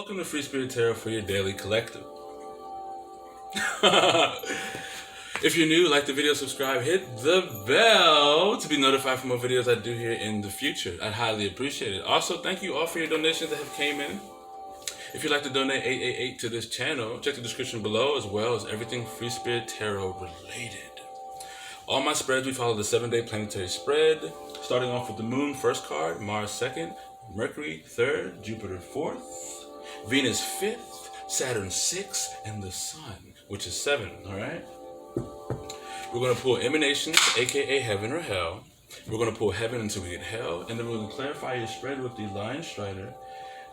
Welcome to Free Spirit Tarot for your daily collective. If you're new, like the video, subscribe, hit the bell to be notified for more videos I do here in the future. I'd highly appreciate it. Also, thank you all for your donations that have came in. If you'd like to donate 888 to this channel, check the description below, as well as everything Free Spirit Tarot related. All my spreads, we follow the 7-day planetary spread, starting off with the Moon first card, Mars second, Mercury third, Jupiter fourth, Venus 5th, Saturn 6th, and the Sun, which is 7, all right? We're going to pull emanations, aka heaven or hell. We're going to pull heaven until we get hell, and then we're going to clarify your spread with the Lion Strider.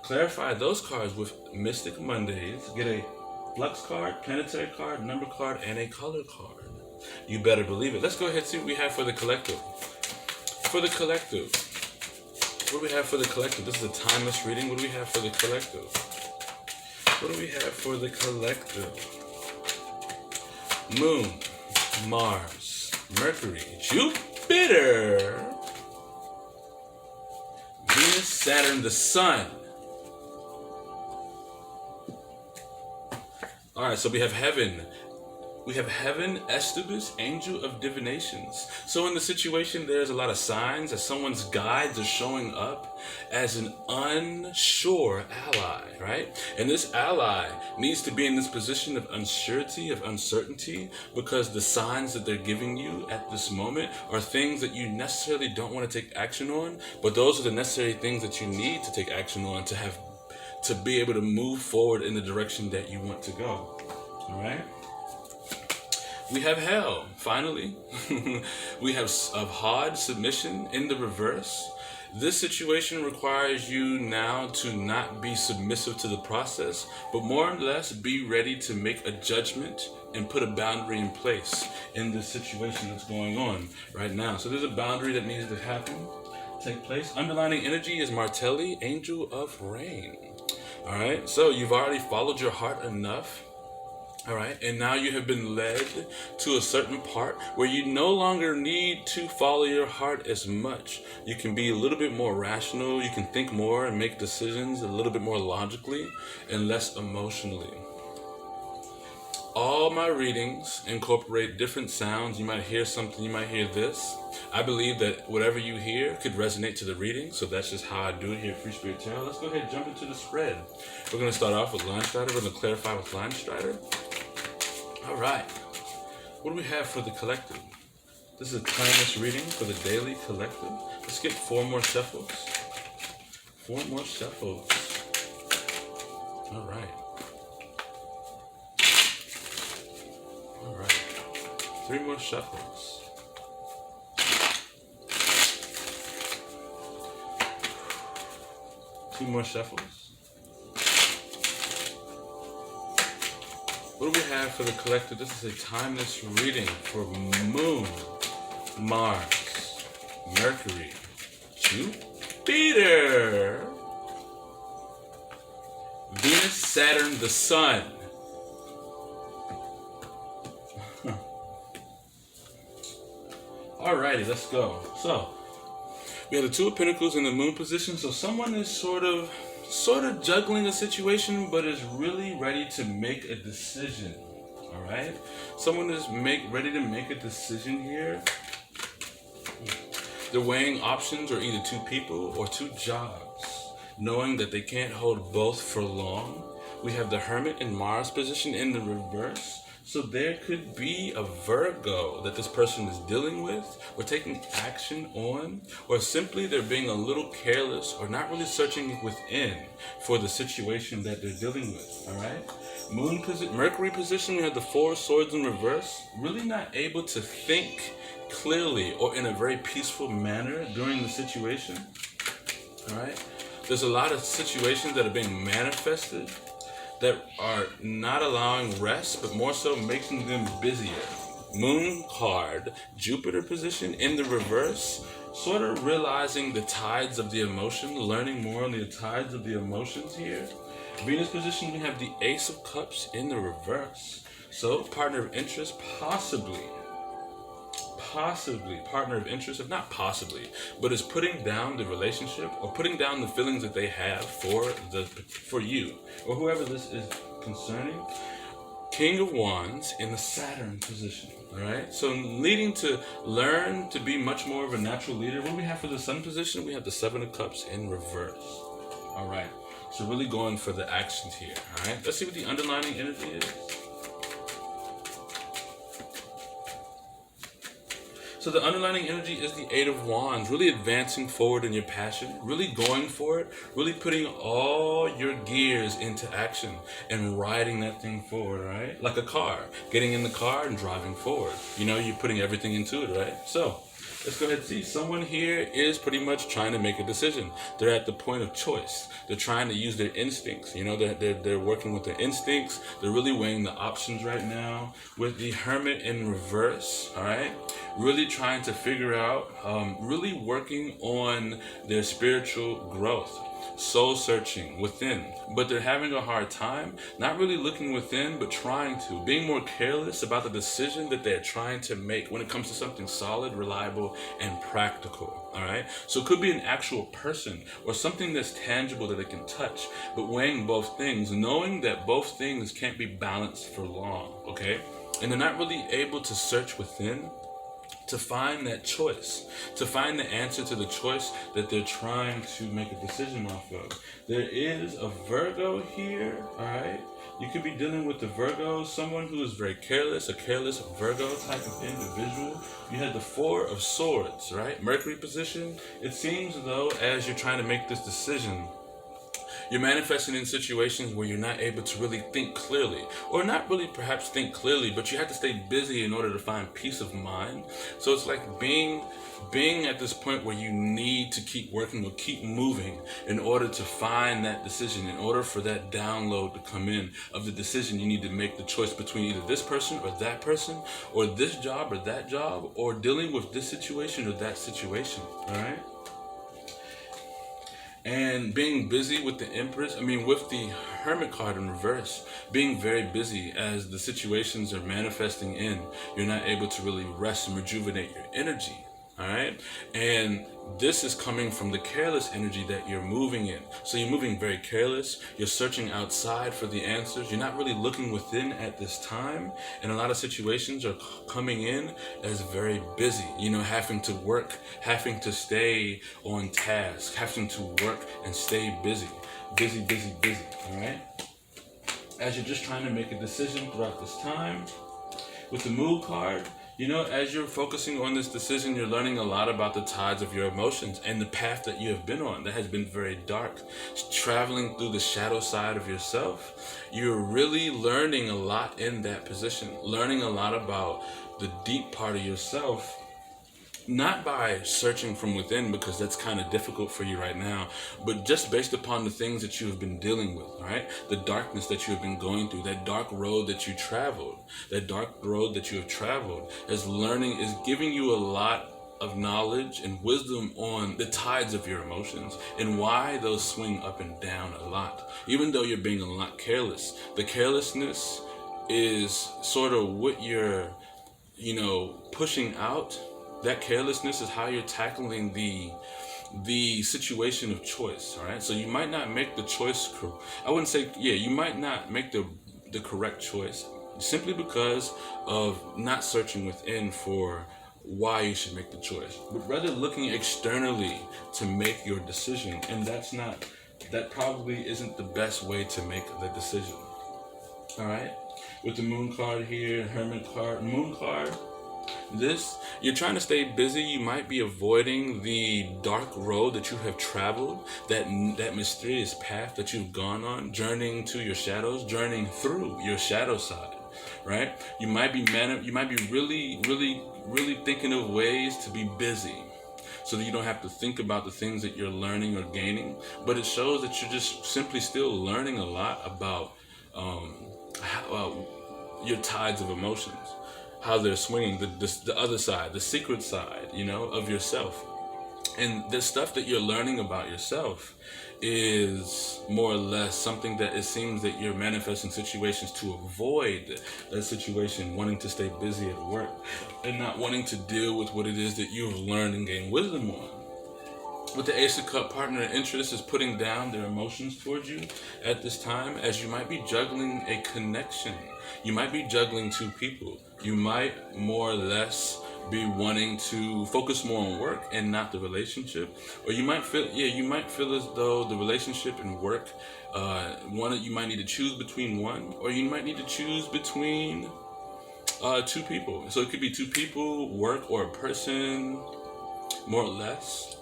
Clarify those cards with Mystic Mondays. Get a flux card, planetary card, number card, and a color card. You better believe it. Let's go ahead and see what we have for the collective. For the collective. What do we have for the collective? This is a timeless reading. What do we have for the collective? What do we have for the collective? Moon, Mars, Mercury, Jupiter, Venus, Saturn, the Sun. Alright, so we have heaven. We have heaven, Estibus, angel of divinations. So in the situation, there's a lot of signs that someone's guides are showing up as an unsure ally, right? And this ally needs to be in this position of unsurety, of uncertainty, because the signs that they're giving you at this moment are things that you necessarily don't want to take action on, but those are the necessary things that you need to take action on to be able to move forward in the direction that you want to go, all right? We have hell, finally. We have hard submission in the reverse. This situation requires you now to not be submissive to the process, but more or less be ready to make a judgment and put a boundary in place in this situation that's going on right now. So there's a boundary that needs to take place. Underlining energy is Martelli, angel of rain. All right, so you've already followed your heart enough. All right, and now you have been led to a certain part where you no longer need to follow your heart as much. You can be a little bit more rational. You can think more and make decisions a little bit more logically and less emotionally. All my readings incorporate different sounds. You might hear something, you might hear this. I believe that whatever you hear could resonate to the reading, so that's just how I do it here at Free Spirit Tarot. Let's go ahead and jump into the spread. We're going to start off with Lion Strider. We're going to clarify with Lion Strider. All right, what do we have for the collective? This is a timeless reading for the daily collective. Let's get 4 more shuffles. 4 more shuffles. All right. All right. 3 more shuffles. Two more shuffles. What do we have for the collective? This is a timeless reading for Moon, Mars, Mercury, Jupiter, Venus, Saturn, the Sun. Alrighty, let's go. So, we have the Two of Pentacles in the Moon position. So someone is sort of juggling a situation, but is really ready to make a decision. All right, someone is ready to make a decision here. They're weighing options, or either 2 people or 2 jobs, knowing that they can't hold both for long. We have the Hermit in Mars position in the reverse. So there could be a Virgo that this person is dealing with or taking action on, or simply they're being a little careless or not really searching within for the situation that they're dealing with, all right? Mercury position, we have the 4 swords in reverse, really not able to think clearly or in a very peaceful manner during the situation, all right? There's a lot of situations that are being manifested that are not allowing rest, but more so making them busier. Moon card, Jupiter position in the reverse, sort of realizing the tides of the emotion, learning more on the tides of the emotions here. Venus position, we have the Ace of Cups in the reverse. So partner of interest, possibly partner of interest, if not possibly, but is putting down the relationship or putting down the feelings that they have for you or whoever this is concerning, King of Wands in the Saturn position. All right, so leading to learn to be much more of a natural leader. What we have for the Sun position, we have the Seven of Cups in reverse. All right, so really going for the actions here. All right, let's see what the underlying energy is. So the underlying energy is the Eight of Wands, really advancing forward in your passion, really going for it, really putting all your gears into action and riding that thing forward, right? Like a car, getting in the car and driving forward. You know, you're putting everything into it, right? So let's go ahead and see. Someone here is pretty much trying to make a decision. They're at the point of choice. They're trying to use their instincts. You know, they're working with their instincts. They're really weighing the options right now. With the Hermit in reverse, all right? Really trying to figure out, really working on their spiritual growth. Soul searching within, but they're having a hard time, not really looking within, but trying to, being more careless about the decision that they're trying to make when it comes to something solid, reliable, and practical. All right, so it could be an actual person or something that's tangible that they can touch, but weighing both things, knowing that both things can't be balanced for long. Okay, and they're not really able to search within to find that choice, to find the answer to the choice that they're trying to make a decision off of. There is a Virgo here, all right? You could be dealing with the Virgo, someone who is very careless, a careless Virgo type of individual. You had the Four of Swords, right? Mercury position. It seems though, as you're trying to make this decision, you're manifesting in situations where you're not able to really think clearly, or not really perhaps think clearly, but you have to stay busy in order to find peace of mind. So it's like being at this point where you need to keep working or keep moving in order to find that decision, in order for that download to come in of the decision. You need to make the choice between either this person or that person, or this job or that job, or dealing with this situation or that situation, all right? And being busy with the Empress, with the Hermit card in reverse, being very busy as the situations are manifesting in, you're not able to really rest and rejuvenate your energy, all right? And this is coming from the careless energy that you're moving in. So you're moving very careless, you're searching outside for the answers, you're not really looking within at this time, and a lot of situations are coming in as very busy, you know, having to work, having to stay on task, having to work and stay busy, all right? As you're just trying to make a decision throughout this time. With the Moon card, you know, as you're focusing on this decision, you're learning a lot about the tides of your emotions and the path that you have been on that has been very dark. Traveling through the shadow side of yourself, you're really learning a lot in that position. Learning a lot about the deep part of yourself, not by searching from within, because that's kind of difficult for you right now, but just based upon the things that you have been dealing with, all right? The darkness that you have been going through, that dark road that you traveled, is giving you a lot of knowledge and wisdom on the tides of your emotions and why those swing up and down a lot. Even though you're being a lot careless, the carelessness is sort of what you're, pushing out. That carelessness is how you're tackling the situation of choice, all right? So you might not make the choice, you might not make the correct choice simply because of not searching within for why you should make the choice, but rather looking externally to make your decision. And that probably isn't the best way to make the decision, all right? With the Moon card here, Hermit card, Moon card, you're trying to stay busy. You might be avoiding the dark road that you have traveled, that mysterious path that you've gone on, journeying to your shadows, journeying through your shadow side, right? You might be really, really, really thinking of ways to be busy so that you don't have to think about the things that you're learning or gaining. But it shows that you're just simply still learning a lot about your tides of emotions, how they're swinging, the other side, the secret side, of yourself. And the stuff that you're learning about yourself is more or less something that it seems that you're manifesting situations to avoid that situation, wanting to stay busy at work and not wanting to deal with what it is that you've learned and gained wisdom on. With the Ace of Cups, partner in interest is putting down their emotions towards you at this time, as you might be juggling a connection. You might be juggling two people. You might more or less be wanting to focus more on work and not the relationship. Or you might feel, as though the relationship and work, you might need to choose between one, or you might need to choose between two people. So it could be two people, work, or a person, more or less.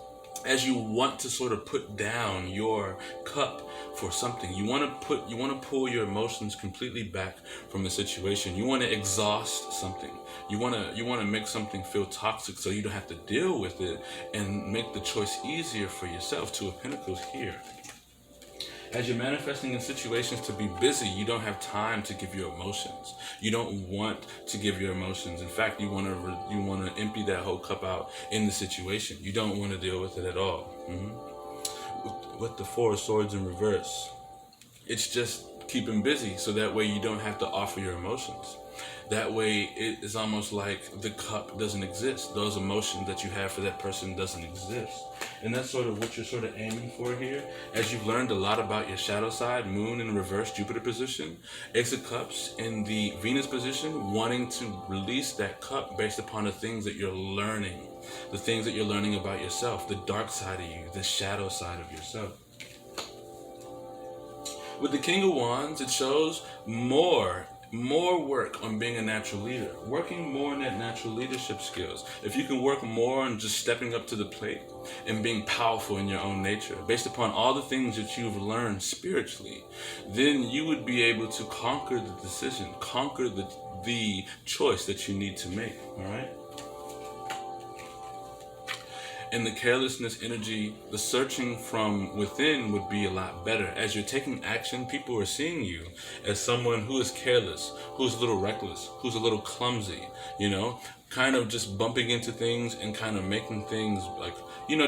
As you want to sort of put down your cup for something, you want to pull your emotions completely back from the situation. You want to exhaust something. You want to make something feel toxic so you don't have to deal with it, and make the choice easier for yourself. Two of Pentacles here. As you're manifesting in situations to be busy, you don't have time to give your emotions. You don't want to give your emotions. In fact, you want to empty that whole cup out in the situation. You don't want to deal with it at all. With the Four of Swords in reverse, it's just keeping busy so that way you don't have to offer your emotions. That way it is almost like the cup doesn't exist. Those emotions that you have for that person doesn't exist. And that's sort of what you're sort of aiming for here. As you've learned a lot about your shadow side, Moon in reverse, Jupiter position, Ace of Cups in the Venus position, wanting to release that cup based upon the things that you're learning. The things that you're learning about yourself, the dark side of you, the shadow side of yourself. With the King of Wands, it shows more work on being a natural leader, working more on that natural leadership skills. If you can work more on just stepping up to the plate and being powerful in your own nature, based upon all the things that you've learned spiritually, then you would be able to conquer the decision, conquer the choice that you need to make, all right? In the carelessness energy, the searching from within would be a lot better. As you're taking action, people are seeing you as someone who is careless, who's a little reckless, who's a little clumsy, kind of just bumping into things and kind of making things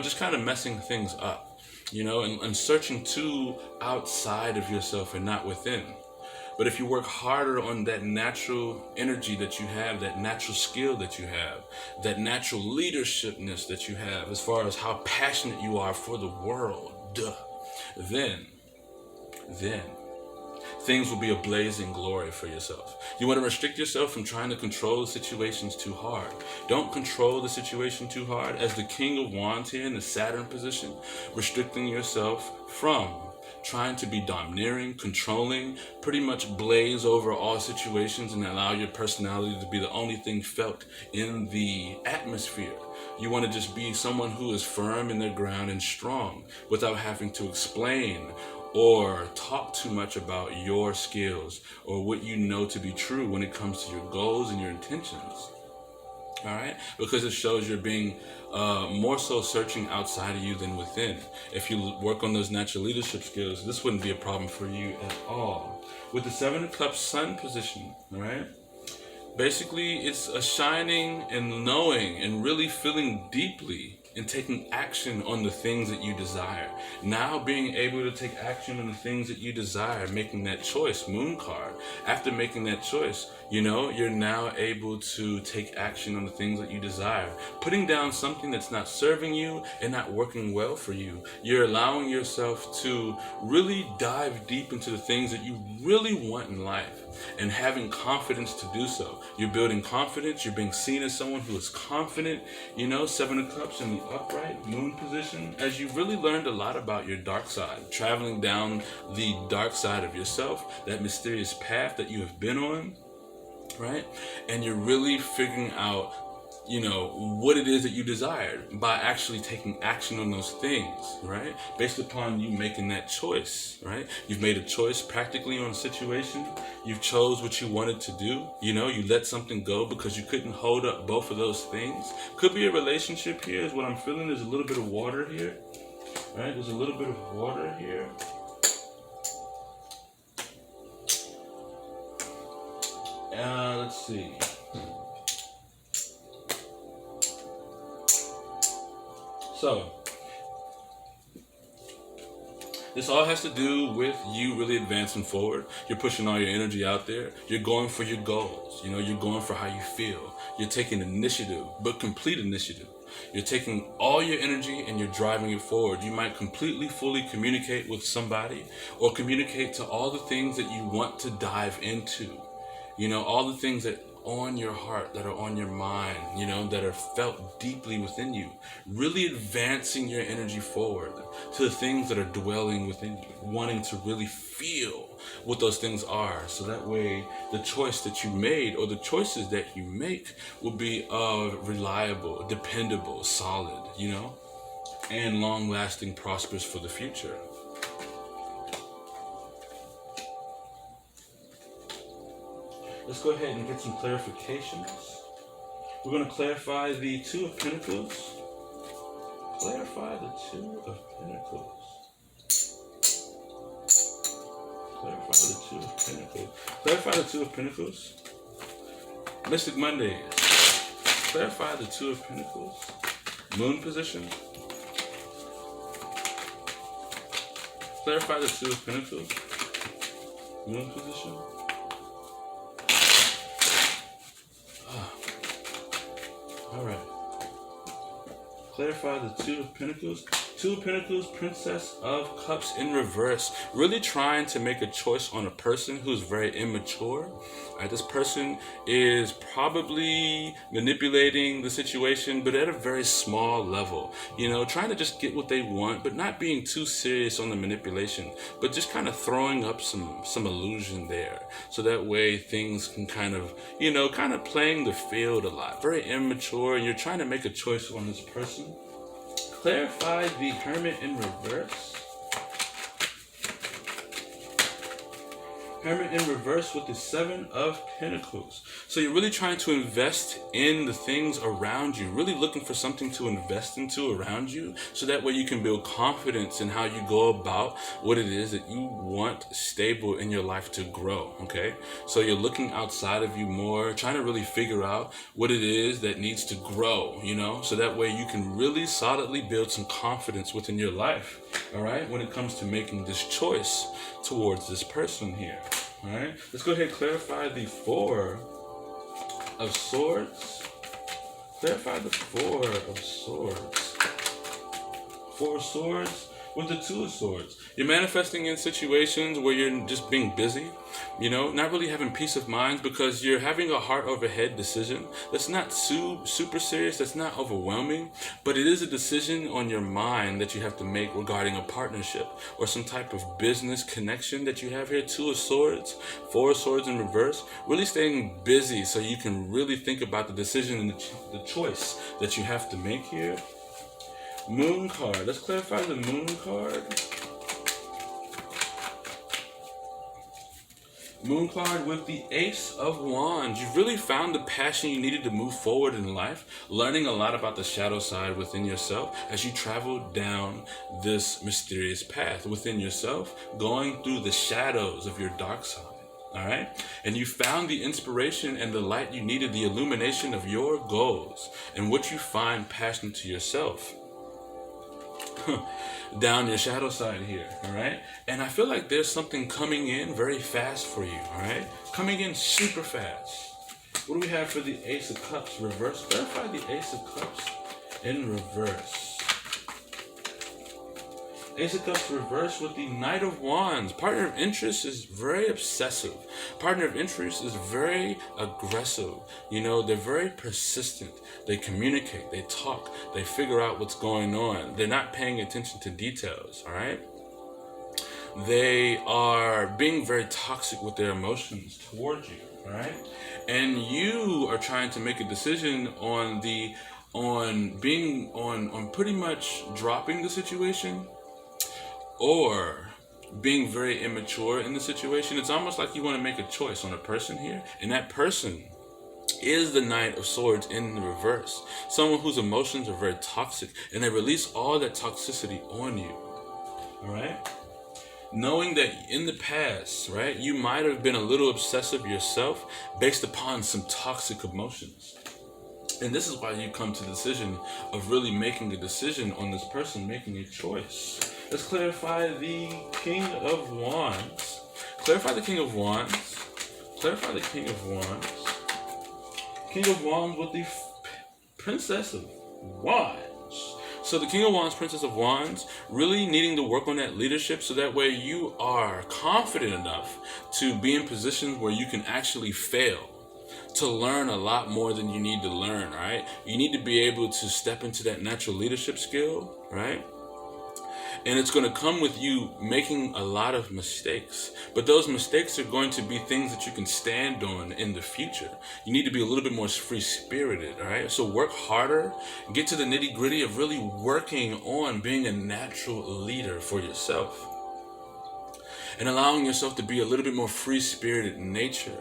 just kind of messing things up, and searching too outside of yourself and not within. But if you work harder on that natural energy that you have, that natural skill that you have, that natural leadershipness that you have, as far as how passionate you are for the world, then things will be a blazing glory for yourself. You want to restrict yourself from trying to control the situations too hard. Don't control the situation too hard. As the King of Wands here in the Saturn position, restricting yourself from trying to be domineering, controlling, pretty much blaze over all situations and allow your personality to be the only thing felt in the atmosphere. You want to just be someone who is firm in their ground and strong without having to explain or talk too much about your skills or what you know to be true when it comes to your goals and your intentions. All right, because it shows you're being more so searching outside of you than within. If you work on those natural leadership skills, this wouldn't be a problem for you at all. With the Seven of Cups Sun position, all right, basically it's a shining and knowing and really feeling deeply and taking action on the things that you desire. Now being able to take action on the things that you desire, making that choice, Moon card. After making that choice, you're now able to take action on the things that you desire. Putting down something that's not serving you and not working well for you. You're allowing yourself to really dive deep into the things that you really want in life and having confidence to do so. You're building confidence. You're being seen as someone who is confident. Seven of Cups in the upright Moon position, as you've really learned a lot about your dark side, traveling down the dark side of yourself, that mysterious path that you have been on, right? And you're really figuring out, what it is that you desired by actually taking action on those things, right? Based upon you making that choice, right? You've made a choice practically on a situation. You've chose what you wanted to do. You let something go because you couldn't hold up both of those things. Could be a relationship here is what I'm feeling. There's a little bit of water here, right? There's a little bit of water here. Let's see. So, this all has to do with you really advancing forward. You're pushing all your energy out there. You're going for your goals. You're going for how you feel. You're taking initiative, but complete initiative. You're taking all your energy and you're driving it forward. You might completely, fully communicate with somebody or communicate to all the things that you want to dive into. You know, all the things that on your heart, that are on your mind, you know, that are felt deeply within you. Really advancing your energy forward to the things that are dwelling within you, wanting to really feel what those things are. So that way the choice that you made or the choices that you make will be reliable, dependable, solid, you know, and long-lasting, prosperous for the future. Let's go ahead and get some clarifications. We're going to clarify the Two of Pentacles. Clarify the Two of Pentacles. Clarify the Two of Pentacles. Clarify the Two of Pentacles. Mystic Mondays. Clarify the Two of Pentacles. Moon position. Clarify the Two of Pentacles. Moon position. All right. Clarify the Two of Pentacles. Two of Pentacles, Princess of Cups in reverse. Really trying to make a choice on a person who's very immature. This person is probably manipulating the situation, but at a very small level. You know, trying to just get what they want, but not being too serious on the manipulation, but just kind of throwing up some illusion there. So that way things can kind of, you know, kind of playing the field a lot. Very immature, and you're trying to make a choice on this person. Clarify the Hermit in reverse. Hermit in reverse with the Seven of Pentacles. So you're really trying to invest in the things around you, really looking for something to invest into around you, so that way you can build confidence in how you go about what it is that you want stable in your life to grow, okay? So you're looking outside of you more, trying to really figure out what it is that needs to grow, you know, so that way you can really solidly build some confidence within your life, all right, when it comes to making this choice towards this person here. All right, let's go ahead and clarify the Four of Swords. Clarify the Four of Swords. Four of Swords with the Two of Swords. You're manifesting in situations where you're just being busy, you know, not really having peace of mind because you're having a heart over head decision that's not super serious, that's not overwhelming, but it is a decision on your mind that you have to make regarding a partnership or some type of business connection that you have here. Two of Swords, Four of Swords in reverse, really staying busy so you can really think about the decision and the choice that you have to make here. Moon card. Let's clarify the Moon card. Moon card with the Ace of Wands. You've really found the passion you needed to move forward in life, learning a lot about the shadow side within yourself as you travel down this mysterious path within yourself, going through the shadows of your dark side. All right, and you found the inspiration and the light you needed, the illumination of your goals and what you find passionate to yourself down your shadow side here. All right, and I feel like there's something coming in very fast for you. All right, coming in super fast. What do we have for the Ace of Cups reverse? Clarify the Ace of Cups in reverse. Ace of Cups reverse with the Knight of Wands. Partner of interest is very obsessive. Partner of interest is very aggressive. You know, they're very persistent. They communicate, they talk, they figure out what's going on. They're not paying attention to details, all right? They are being very toxic with their emotions towards you, all right? And you are trying to make a decision on pretty much dropping the situation, or being very immature in the situation. It's almost like you want to make a choice on a person here, and that person is the Knight of Swords in the reverse. Someone whose emotions are very toxic, and they release all that toxicity on you. All right? Knowing that in the past, right, you might have been a little obsessive yourself based upon some toxic emotions. And this is why you come to the decision of really making a decision on this person, making a choice. Let's clarify the King of Wands. Clarify the King of Wands. Clarify the King of Wands. King of Wands with the Princess of Wands. So the King of Wands, Princess of Wands, really needing to work on that leadership so that way you are confident enough to be in positions where you can actually fail, to learn a lot more than you need to learn, right? You need to be able to step into that natural leadership skill, right? And it's going to come with you making a lot of mistakes. But those mistakes are going to be things that you can stand on in the future. You need to be a little bit more free-spirited, all right? So work harder, get to the nitty-gritty of really working on being a natural leader for yourself. And allowing yourself to be a little bit more free-spirited in nature.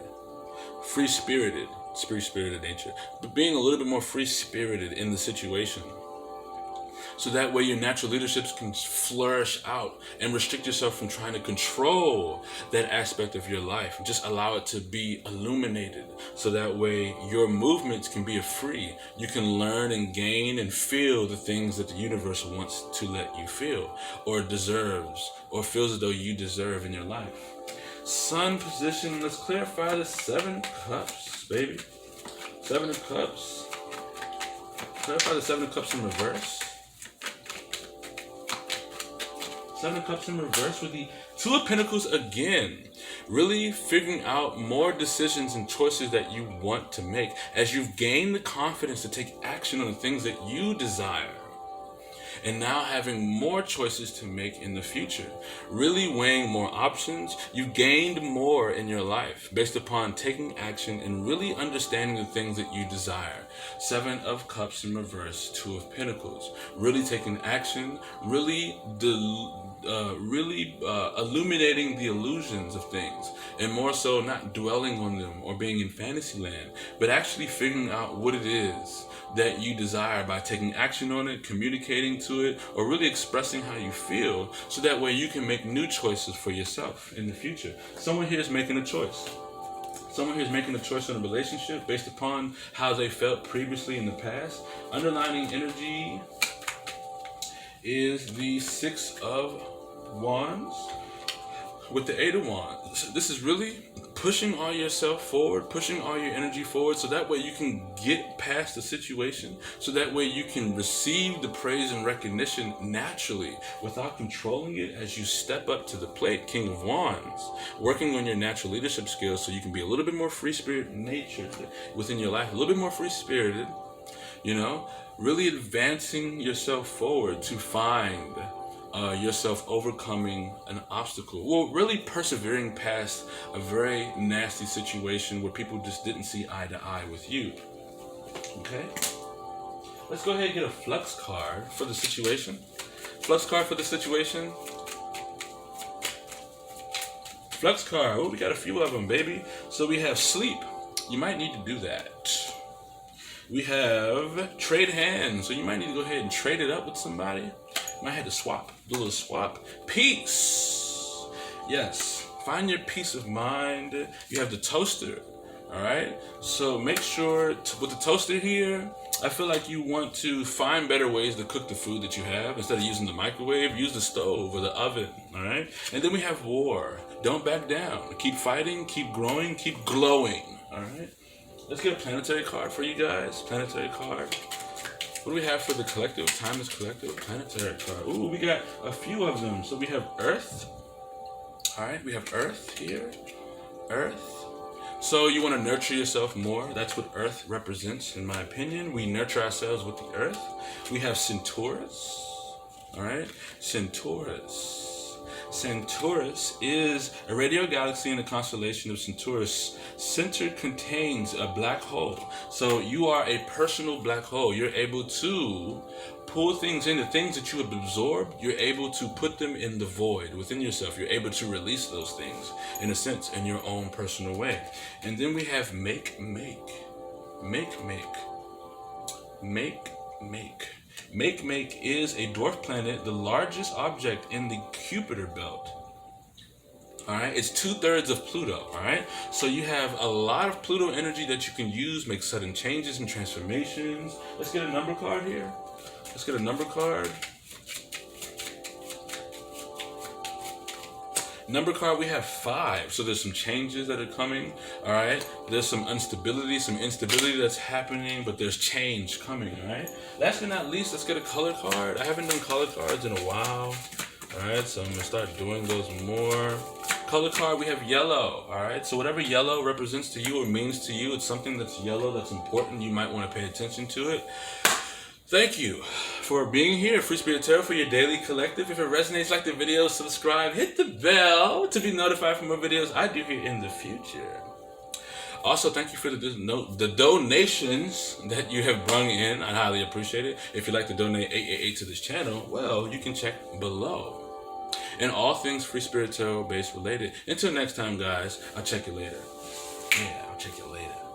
Free-spirited nature. But being a little bit more free-spirited in the situation. So that way your natural leaderships can flourish out and restrict yourself from trying to control that aspect of your life. Just allow it to be illuminated. So that way your movements can be free. You can learn and gain and feel the things that the universe wants to let you feel, or deserves, or feels as though you deserve in your life. Sun position, let's clarify the 7 of Cups, baby. 7 of Cups. Clarify the 7 of Cups in reverse. 7 of Cups in reverse with the 2 of Pentacles again. Really figuring out more decisions and choices that you want to make as you've gained the confidence to take action on the things that you desire. And now having more choices to make in the future. Really weighing more options. You've gained more in your life based upon taking action and really understanding the things that you desire. 7 of Cups in reverse, 2 of Pentacles. Really taking action, really illuminating the illusions of things, and more so not dwelling on them or being in fantasy land, but actually figuring out what it is that you desire by taking action on it, communicating to it, or really expressing how you feel, so that way you can make new choices for yourself in the future. Someone here is making a choice. Someone here is making a choice in a relationship based upon how they felt previously in the past. Underlining energy is the 6 of Wands with the 8 of Wands. This is really pushing all yourself forward, pushing all your energy forward, so that way you can get past the situation, so that way you can receive the praise and recognition naturally without controlling it as you step up to the plate. King of Wands, working on your natural leadership skills so you can be a little bit more free-spirited natured within your life, a little bit more free-spirited, you know, really advancing yourself forward to find yourself overcoming an obstacle. Well, really persevering past a very nasty situation where people just didn't see eye to eye with you. Okay? Let's go ahead and get a flux card for the situation. Flux card for the situation. Flux card. Oh, we got a few of them, baby. So we have sleep. You might need to do that. We have trade hands. So you might need to go ahead and trade it up with somebody. Might have to swap, do a little swap. Peace. Yes, find your peace of mind. You have the toaster, all right? So make sure, with the toaster here, I feel like you want to find better ways to cook the food that you have. Instead of using the microwave, use the stove or the oven, all right? And then we have war. Don't back down. Keep fighting, keep growing, keep glowing, all right? Let's get a planetary card for you guys. Planetary card. What do we have for the collective? Timeless collective, planetary card. Ooh, we got a few of them. So we have Earth. All right, we have Earth here. Earth. So you want to nurture yourself more. That's what Earth represents, in my opinion. We nurture ourselves with the Earth. We have Centaurus. All right, Centaurus. Centaurus is a radio galaxy in the constellation of Centaurus. Center contains a black hole. So you are a personal black hole. You're able to pull things in, the things that you have absorbed, you're able to put them in the void within yourself. You're able to release those things, in a sense, in your own personal way. And then we have make. Make is a dwarf planet, the largest object in the Jupiter belt. All right, it's 2/3 of Pluto. All right, so you have a lot of Pluto energy that you can use, make sudden changes and transformations. Let's get a number card here. Let's get a number card. Number card, we have 5. So there's some changes that are coming, all right? There's some instability, some instability that's happening, but there's change coming, all right? Last but not least, let's get a color card. I haven't done color cards in a while, all right? So I'm going to start doing those more. Color card, we have yellow, all right? So whatever yellow represents to you or means to you, it's something that's yellow, that's important. You might want to pay attention to it. Thank you for being here, Free Spirit Tarot, for your daily collective. If it resonates, like the video, subscribe, hit the bell to be notified for more videos I do here in the future. Also, thank you for the donations that you have brung in. I highly appreciate it. If you'd like to donate 888 to this channel, well, you can check below. And all things Free Spirit Tarot based related. Until next time, guys, I'll check you later. Yeah, I'll check you later.